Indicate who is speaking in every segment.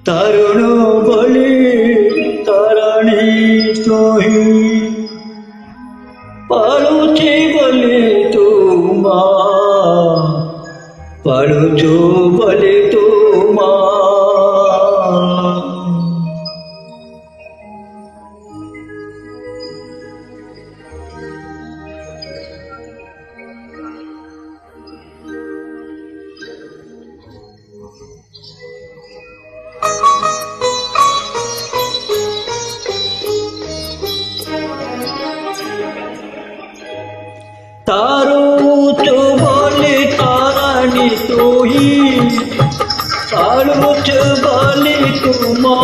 Speaker 1: तरुण बोली तरणी तोही पाळुची बोली तू मा पाळुचो बोली तू मा तारुच बोली ताराणी तोही पाळुच बोली तुमा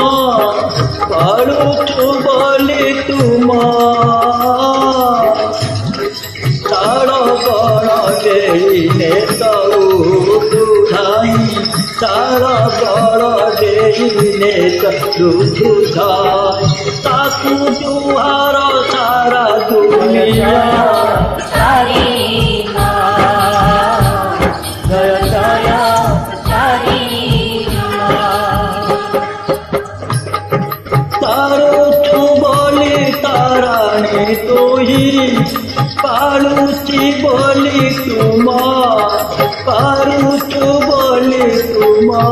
Speaker 1: पाळुच बोली तुमा तारा बड़ा देने ताऊ दुधाई तारा बड़ा देने दुधाई ताकू दुहारा सारा दुनिया तोही पाळुची बोली तुमा पाळुच बोली तुमा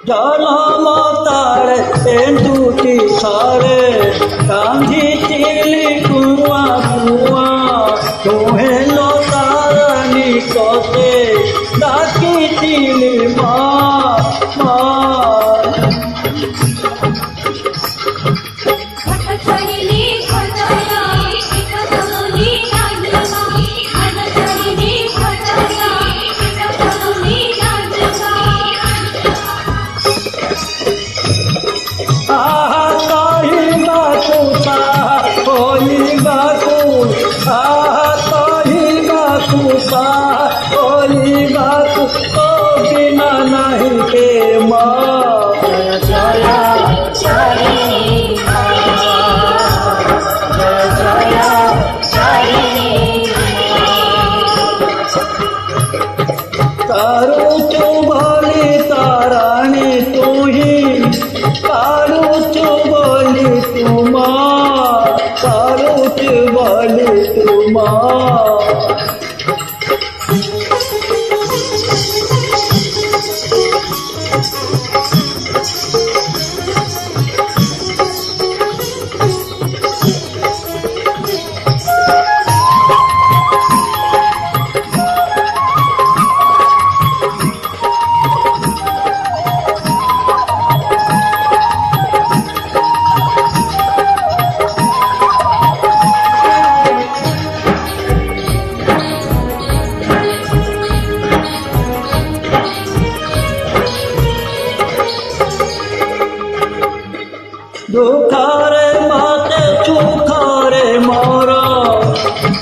Speaker 1: जाला मातार तेंदुटी सारे कांधी चिली कुआ कुआ तुम्हें लो तारानी कोते डाकी चिली माँ बिना नहीं के तारुच बोली ताराणी तोही पाळुच बोली तुमा पाळुच बोली तुमा दुखारे माते सुखारे मोरा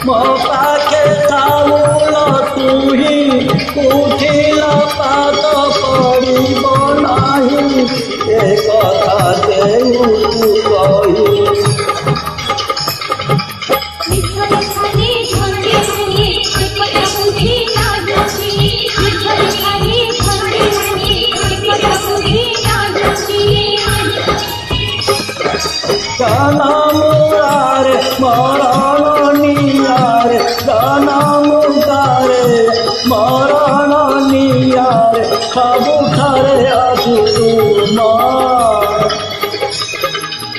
Speaker 1: मो पाखे तावुला तुही उठिला पात पड़ी बनाही एक कथा देऊ तू कही गाना मुरारे माराना नियारे गाना मुरारे माराना नियारे खाबू थारे आजू तुमा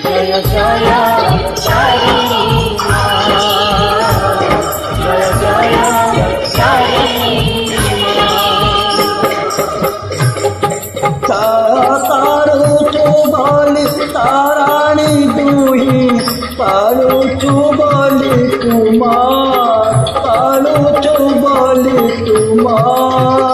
Speaker 1: जय जय तारुच बोली ताराणी तुही पाळूचू बोली तुम्हा पाळूचू बोली तुम्हा